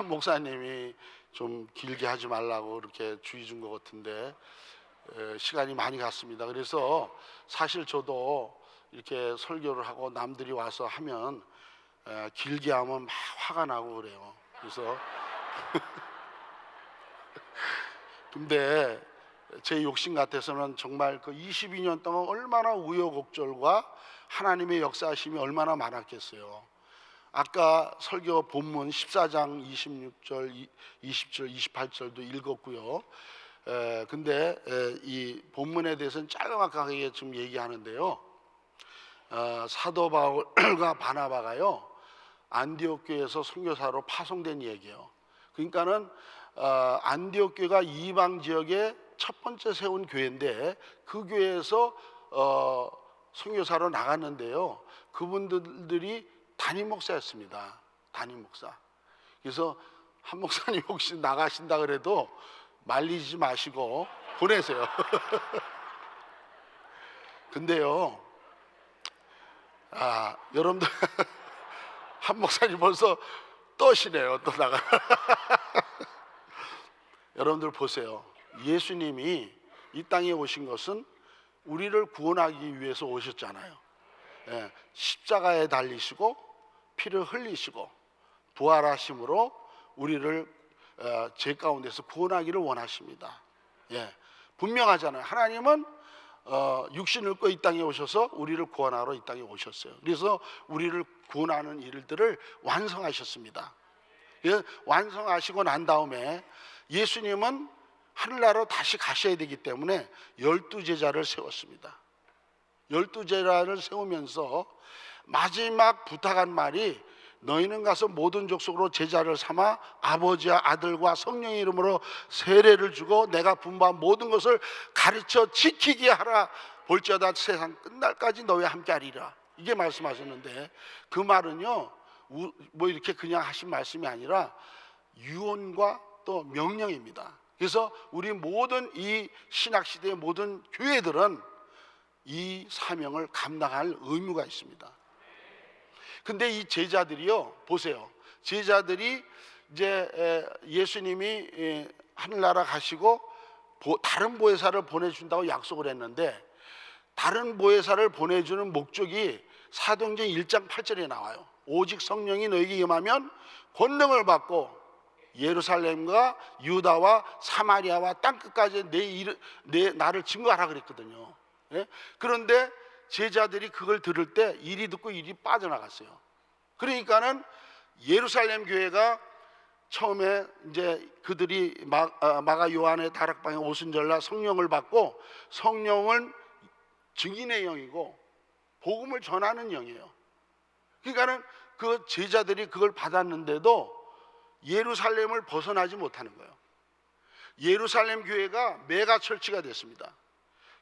목사님이 좀 길게 하지 말라고 그렇게 주의 준 것 같은데 시간이 많이 갔습니다. 그래서 사실 저도 이렇게 설교를 하고 남들이 와서 하면 길게 하면 막 화가 나고 그래요. 그래서 근데 제 욕심 같아서는 정말 그 22년 동안 얼마나 우여곡절과 하나님의 역사하심이 얼마나 많았겠어요. 아까 설교 본문 14장 26절, 20절, 28절도 읽었고요. 근데 이 본문에 대해서는 짤막하게 좀 얘기하는데요. 사도 바울과 바나바가요 안디옥 교회에서 선교사로 파송된 얘기예요. 그러니까는 안디옥 교회가 이방 지역에 첫 번째 세운 교회인데 그 교회에서 선교사로 나갔는데요. 그분들이 담임 목사였습니다. 담임 목사. 그래서 한 목사님 혹시 나가신다 그래도 말리지 마시고 보내세요. 근데요, 여러분들 한 목사님 벌써 떠시네요. 또 나가. 여러분들 보세요. 예수님이 이 땅에 오신 것은 우리를 구원하기 위해서 오셨잖아요. 십자가에 달리시고 피를 흘리시고 부활하심으로 우리를 죄 가운데서 구원하기를 원하십니다. 분명하잖아요. 하나님은 육신을 입고 이 땅에 오셔서 우리를 구원하러 이 땅에 오셨어요. 그래서 우리를 구원하는 일들을 완성하셨습니다. 완성하시고 난 다음에 예수님은 하늘나라로 다시 가셔야 되기 때문에 12제자를 세웠습니다. 12제자를 세우면서 마지막 부탁한 말이 너희는 가서 모든 족속으로 제자를 삼아 아버지와 아들과 성령의 이름으로 세례를 주고 내가 분부한 모든 것을 가르쳐 지키게 하라. 볼지어다 세상 끝날까지 너희와 함께하리라. 이게 말씀하셨는데 그 말은요 뭐 이렇게 그냥 하신 말씀이 아니라 유언과 또 명령입니다. 그래서 우리 모든 이 신학시대의 모든 교회들은 이 사명을 감당할 의무가 있습니다. 근데 이 제자들이요, 보세요. 제자들이 이제 예수님이 하늘나라 가시고 다른 보혜사를 보내준다고 약속을 했는데 다른 보혜사를 보내주는 목적이 사도행전 1장 8절에 나와요. 오직 성령이 너에게 임하면 권능을 받고 예루살렘과 유다와 사마리아와 땅끝까지 내 나를 증거하라 그랬거든요. 그런데 제자들이 그걸 들을 때 이리 듣고 이리 빠져나갔어요. 그러니까는 예루살렘 교회가 처음에 이제 그들이 마가 요한의 다락방에 오순절날 성령을 받고 성령은 증인의 영이고 복음을 전하는 영이에요. 그러니까는 그 제자들이 그걸 받았는데도 예루살렘을 벗어나지 못하는 거예요. 예루살렘 교회가 메가 철치가 됐습니다.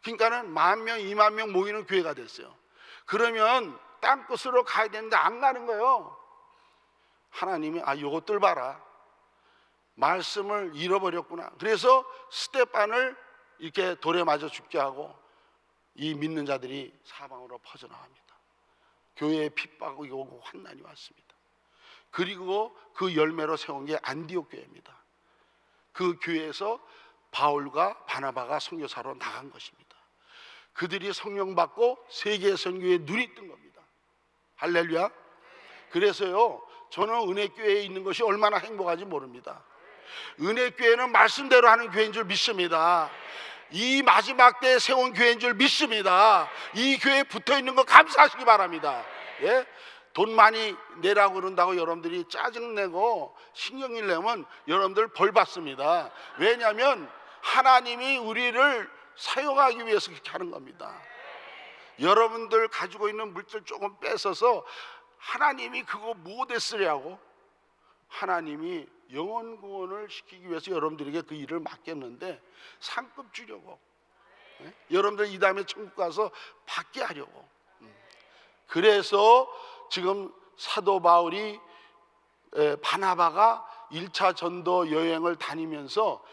그러니까는 10,000명, 20,000명 모이는 교회가 됐어요. 그러면 땅끝으로 가야 되는데 안 가는 거예요. 하나님이 요것들 봐라. 말씀을 잃어버렸구나. 그래서 스데반을 이렇게 돌에 맞아 죽게 하고 이 믿는 자들이 사방으로 퍼져나갑니다. 교회에 핍박이 오고 환난이 왔습니다. 그리고 그 열매로 세운 게 안디옥 교회입니다. 그 교회에서 바울과 바나바가 선교사로 나간 것입니다. 그들이 성령 받고 세계 선교에 눈이 뜬 겁니다. 할렐루야. 그래서요 저는 은혜교회에 있는 것이 얼마나 행복한지 모릅니다. 은혜교회는 말씀대로 하는 교회인 줄 믿습니다. 이 마지막 때에 세운 교회인 줄 믿습니다. 이 교회에 붙어있는 거 감사하시기 바랍니다. 돈 많이 내라고 그런다고 여러분들이 짜증내고 신경질 내면 여러분들 벌 받습니다. 왜냐하면 하나님이 우리를 사용하기 위해서 그렇게 하는 겁니다. 여러분들 가지고 있는 물질 조금 뺏어서 하나님이 그거 못 했으려고 하나님이 영원 구원을 시키기 위해서 여러분들에게 그 일을 맡겼는데 상급 주려고 여러분들 이 다음에 천국 가서 받게 하려고. 그래서 지금 사도 바울이 바나바가 1차 전도 여행을 다니면서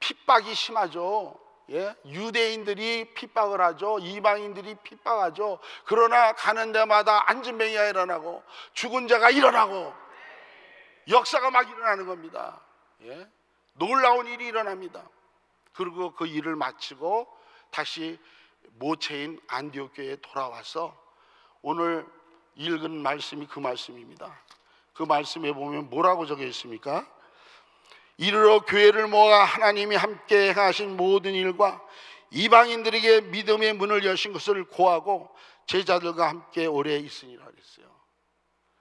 핍박이 심하죠. 유대인들이 핍박을 하죠. 이방인들이 핍박하죠. 그러나 가는 데마다 안진뱅이가 일어나고 죽은 자가 일어나고 역사가 막 일어나는 겁니다. 예? 놀라운 일이 일어납니다. 그리고 그 일을 마치고 다시 모체인 안디옥 교회에 돌아와서 오늘 읽은 말씀이 그 말씀입니다. 그 말씀에 보면 뭐라고 적혀 있습니까? 이르러 교회를 모아 하나님이 함께 행하신 모든 일과 이방인들에게 믿음의 문을 여신 것을 고하고 제자들과 함께 오래 있으니라 그랬어요.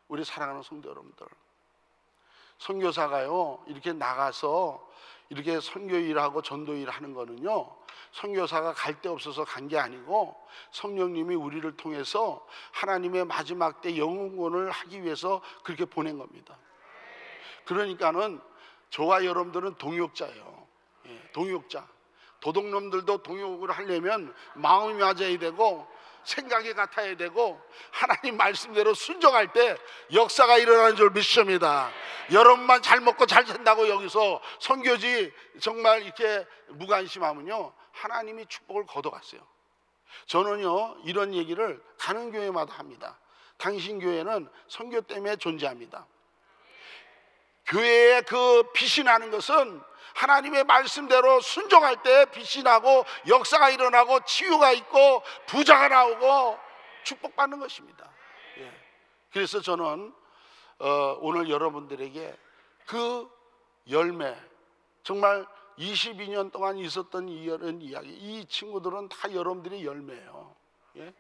우리 사랑하는 성도 여러분들, 선교사가요 이렇게 나가서 이렇게 선교 일하고 전도 일하는 거는요, 선교사가 갈 데 없어서 간 게 아니고 성령님이 우리를 통해서 하나님의 마지막 때 영웅권을 하기 위해서 그렇게 보낸 겁니다. 그러니까는 저와 여러분들은 동역자예요. 예, 동역자. 도둑놈들도 동역을 하려면 마음이 맞아야 되고 생각이 같아야 되고 하나님 말씀대로 순종할 때 역사가 일어나는 줄 믿습니다. 여러분만 잘 먹고 잘 산다고 여기서 선교지 정말 이렇게 무관심하면요 하나님이 축복을 걷어갔어요. 저는요 이런 얘기를 가는 교회마다 합니다. 당신 교회는 선교 때문에 존재합니다. 교회에 그 빛이 나는 것은 하나님의 말씀대로 순종할 때 빛이 나고 역사가 일어나고 치유가 있고 부자가 나오고 축복받는 것입니다. 예. 그래서 저는 오늘 여러분들에게 그 열매, 정말 22년 동안 있었던 이런 이야기, 이 친구들은 다 여러분들의 열매예요. 예?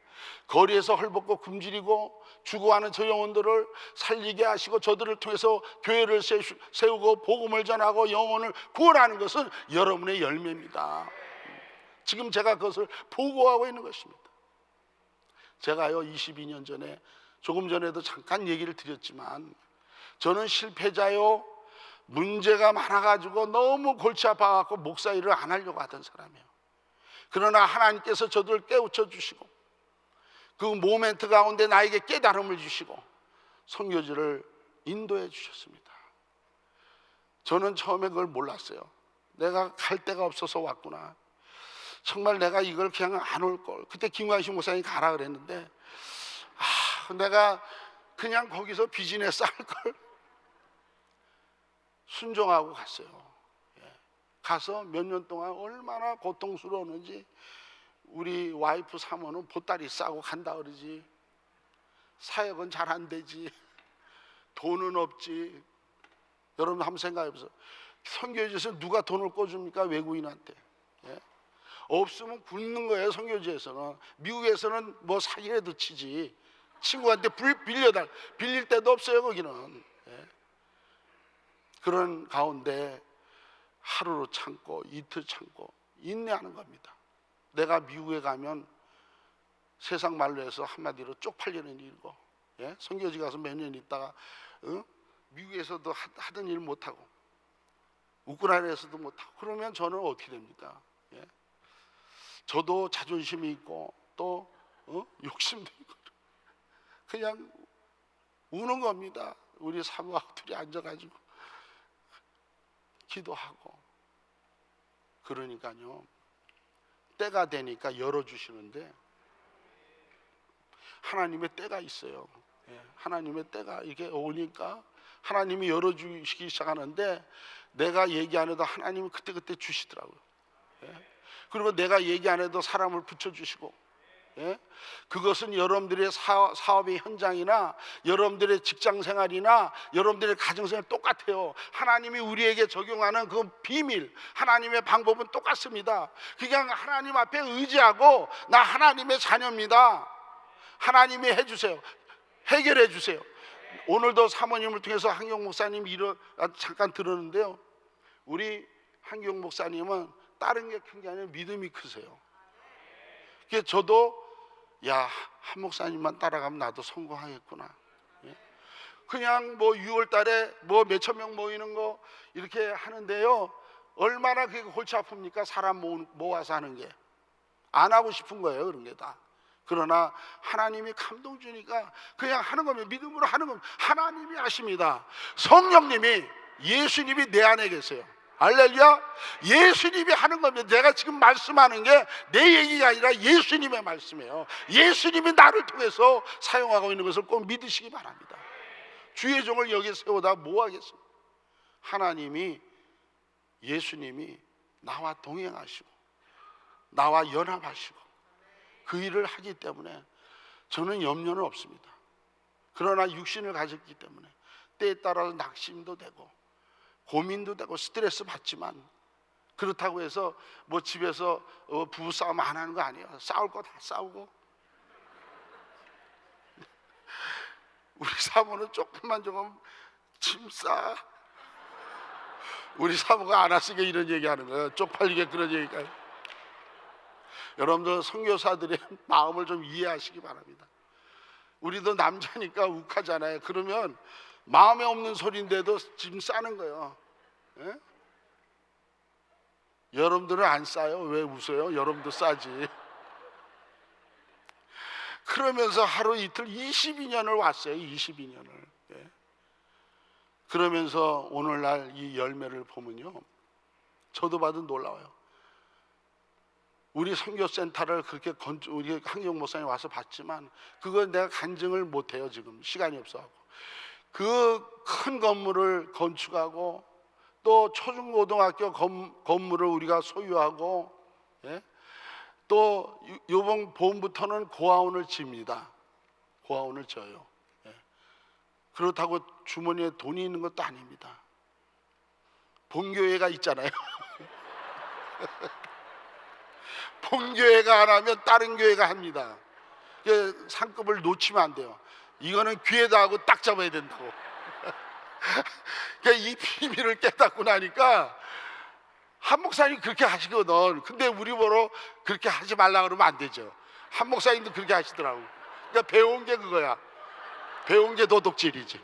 거리에서 헐벗고 굶주리고 죽어가는 저 영혼들을 살리게 하시고 저들을 통해서 교회를 세우고 복음을 전하고 영혼을 구원하는 것은 여러분의 열매입니다. 지금 제가 그것을 보고하고 있는 것입니다. 제가요 22년 전에, 조금 전에도 잠깐 얘기를 드렸지만 저는 실패자요, 문제가 많아가지고 너무 골치 아파갖고 목사 일을 안 하려고 하던 사람이에요. 그러나 하나님께서 저들을 깨우쳐 주시고 그 모멘트 가운데 나에게 깨달음을 주시고 선교지를 인도해 주셨습니다. 저는 처음에 그걸 몰랐어요. 내가 갈 데가 없어서 왔구나. 정말 내가 이걸 그냥 안 올 걸. 그때 김광식 목사님이 가라 그랬는데 내가 그냥 거기서 비즈니스 할 걸. 순종하고 갔어요. 가서 몇 년 동안 얼마나 고통스러웠는지. 우리 와이프 사모는 보따리 싸고 간다 그러지. 사역은 잘 안 되지. 돈은 없지. 여러분 한번 생각해 보세요. 선교지에서 누가 돈을 꿔줍니까? 외국인한테. 예? 없으면 굶는 거예요. 선교지에서는. 미국에서는 뭐 사기라도 치지. 친구한테 빌릴 데도 없어요. 거기는. 예? 그런 가운데 하루로 참고 이틀 참고 인내하는 겁니다. 내가 미국에 가면 세상 말로 해서 한마디로 쪽팔리는 일이고, 예? 선교지 가서 몇 년 있다가 미국에서도 하던 일 못하고 우크라이나에서도 못하고 그러면 저는 어떻게 됩니까? 예? 저도 자존심이 있고 또 욕심도 있고 그냥 우는 겁니다. 우리 사모하고 둘이 앉아가지고 기도하고. 그러니까요 때가 되니까 열어주시는데 하나님의 때가 있어요. 예, 하나님의 때가 이게 오니까 하나님이 열어주시기 시작하는데 내가 얘기 안 해도 하나님은 그때그때 주시더라고요. 예, 그리고 내가 얘기 안 해도 사람을 붙여주시고. 예? 그것은 여러분들의 사업의 현장이나 여러분들의 직장생활이나 여러분들의 가정생활 똑같아요. 하나님이 우리에게 적용하는 그 비밀, 하나님의 방법은 똑같습니다. 그냥 하나님 앞에 의지하고 나 하나님의 자녀입니다. 하나님이 해주세요. 해결해 주세요. 오늘도 사모님을 통해서 한경 목사님 잠깐 들었는데요, 우리 한경 목사님은 다른 게 큰 게 아니라 믿음이 크세요. 그래서 저도 한 목사님만 따라가면 나도 성공하겠구나. 그냥 뭐 6월 달에 뭐 몇천 명 모이는 거 이렇게 하는데요, 얼마나 그게 골치 아픕니까? 사람 모아서 하는 게. 안 하고 싶은 거예요, 그런 게 다. 그러나 하나님이 감동 주니까 그냥 하는 거면 믿음으로 하는 겁니다. 하나님이 하십니다. 성령님이, 예수님이 내 안에 계세요. 할렐루야. 예수님이 하는 겁니다. 내가 지금 말씀하는 게 내 얘기가 아니라 예수님의 말씀이에요. 예수님이 나를 통해서 사용하고 있는 것을 꼭 믿으시기 바랍니다. 주의 종을 여기 세우다 뭐 하겠습니까? 하나님이, 예수님이 나와 동행하시고 나와 연합하시고 그 일을 하기 때문에 저는 염려는 없습니다. 그러나 육신을 가졌기 때문에 때에 따라서 낙심도 되고 고민도 되고 스트레스 받지만, 그렇다고 해서 뭐 집에서 부부싸움 안 하는 거 아니에요. 싸울 거 다 싸우고. 우리 사모는 조금 짐 싸. 우리 사모가 안 왔으니까 이런 얘기하는 거예요. 쪽팔리게 그런 얘기가. 여러분들 선교사들의 마음을 좀 이해하시기 바랍니다. 우리도 남자니까 욱하잖아요. 그러면 마음에 없는 소리인데도 짐 싸는 거예요. 예? 여러분들은 안 싸요? 왜 웃어요? 여러분도 싸지. 그러면서 하루 이틀 22년을 왔어요. 22년을. 예. 그러면서 오늘날 이 열매를 보면요, 저도 봐도 놀라워요. 우리 선교센터를 그렇게 우리 한경 목사님 와서 봤지만 그걸 내가 간증을 못해요. 지금 시간이 없어갖고. 그 큰 건물을 건축하고 또 초중고등학교 건물을 우리가 소유하고, 예? 또 요번 봄부터는 고아원을 집니다. 고아원을 져요. 예. 그렇다고 주머니에 돈이 있는 것도 아닙니다. 본교회가 있잖아요. 본교회가 안 하면 다른 교회가 합니다. 상급을 놓치면 안 돼요. 이거는 귀에다 하고 딱 잡아야 된다고. 이 비밀을 깨닫고 나니까 한 목사님이 그렇게 하시거든. 근데 우리 보러 그렇게 하지 말라 그러면 안 되죠. 한 목사님도 그렇게 하시더라고. 그러니까 배운 게 그거야. 배운 게 도둑질이지.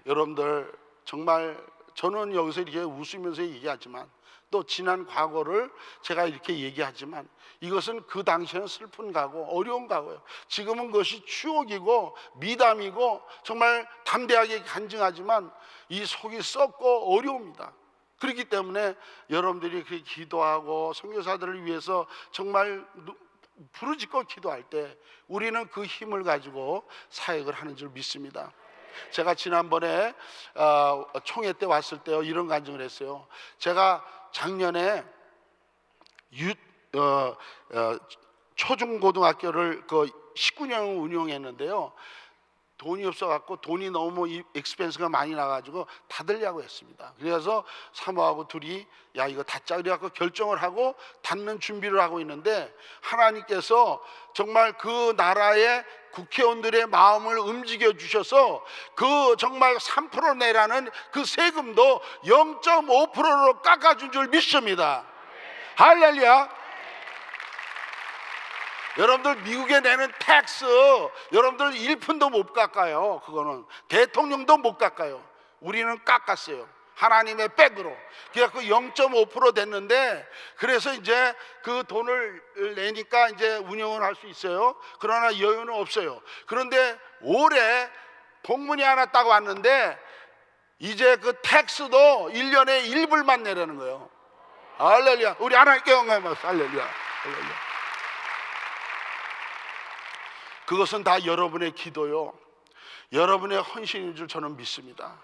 여러분들 정말 저는 여기서 이렇게 웃으면서 얘기하지만 또 지난 과거를 제가 이렇게 얘기하지만 이것은 그 당시에는 슬픈 과거, 어려운 과거예요. 지금은 그것이 추억이고 미담이고 정말 담대하게 간증하지만 이 속이 썩고 어려웁니다. 그렇기 때문에 여러분들이 그렇게 기도하고 선교사들을 위해서 정말 부르짖고 기도할 때 우리는 그 힘을 가지고 사역을 하는 줄 믿습니다. 제가 지난번에 총회 때 왔을 때 이런 간증을 했어요. 제가 작년에 초중고등학교를 19년 운영했는데요, 돈이 없어갖고 돈이 너무 익스펜스가 많이 나가지고 닫으려고 했습니다. 그래서 사모하고 둘이 야 이거 닫자 그래갖고 결정을 하고 닫는 준비를 하고 있는데 하나님께서 정말 그 나라의 국회의원들의 마음을 움직여 주셔서 그 정말 3% 내라는 그 세금도 0.5%로 깎아준 줄 믿습니다. 할렐루야. 여러분들 미국에 내는 텍스 여러분들 1푼도 못 깎아요. 그거는 대통령도 못 깎아요. 우리는 깎았어요. 하나님의 백으로. 그래서 0.5% 됐는데 그래서 이제 그 돈을 내니까 이제 운영을 할 수 있어요. 그러나 여유는 없어요. 그런데 올해 공문이 하나 딱 왔는데 이제 그 텍스도 1년에 1불만 내라는 거예요. 할렐루야. 우리 하나님께 영광입니다. 할렐루야. 할렐루야. 그것은 다 여러분의 기도요, 여러분의 헌신인 줄 저는 믿습니다.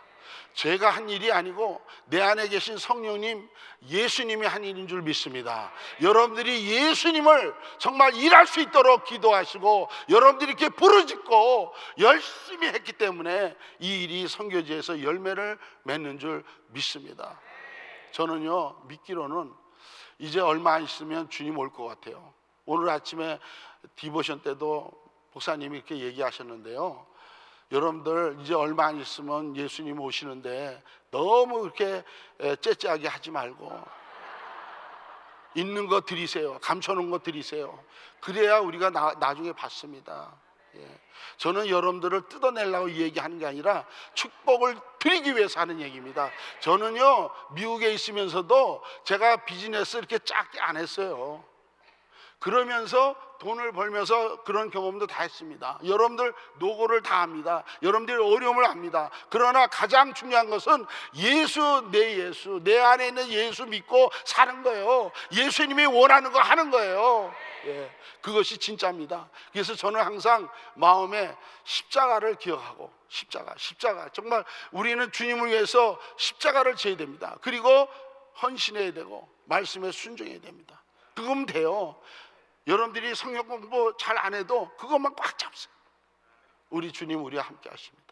제가 한 일이 아니고 내 안에 계신 성령님 예수님이 한 일인 줄 믿습니다. 여러분들이 예수님을 정말 일할 수 있도록 기도하시고 여러분들이 이렇게 부르짖고 열심히 했기 때문에 이 일이 선교지에서 열매를 맺는 줄 믿습니다. 저는요 믿기로는 이제 얼마 안 있으면 주님 올 것 같아요. 오늘 아침에 디보션 때도 목사님이 이렇게 얘기하셨는데요, 여러분들 이제 얼마 안 있으면 예수님 오시는데 너무 그렇게 째째하게 하지 말고 있는 거 드리세요. 감춰놓은 거 드리세요. 그래야 우리가 나중에 받습니다. 예. 저는 여러분들을 뜯어내려고 얘기하는 게 아니라 축복을 드리기 위해서 하는 얘기입니다. 저는요 미국에 있으면서도 제가 비즈니스 이렇게 작게 안 했어요. 그러면서 돈을 벌면서 그런 경험도 다 했습니다. 여러분들 노고를 다 합니다. 여러분들이 어려움을 압니다. 그러나 가장 중요한 것은 예수, 내 안에 있는 예수 믿고 사는 거예요. 예수님이 원하는 거 하는 거예요. 예, 그것이 진짜입니다. 그래서 저는 항상 마음에 십자가를 기억하고, 십자가 정말 우리는 주님을 위해서 십자가를 져야 됩니다. 그리고 헌신해야 되고 말씀에 순종해야 됩니다. 그거면 돼요. 여러분들이 성경 공부 잘 안 해도 그것만 꽉 잡으세요. 우리 주님 우리와 함께 하십니다.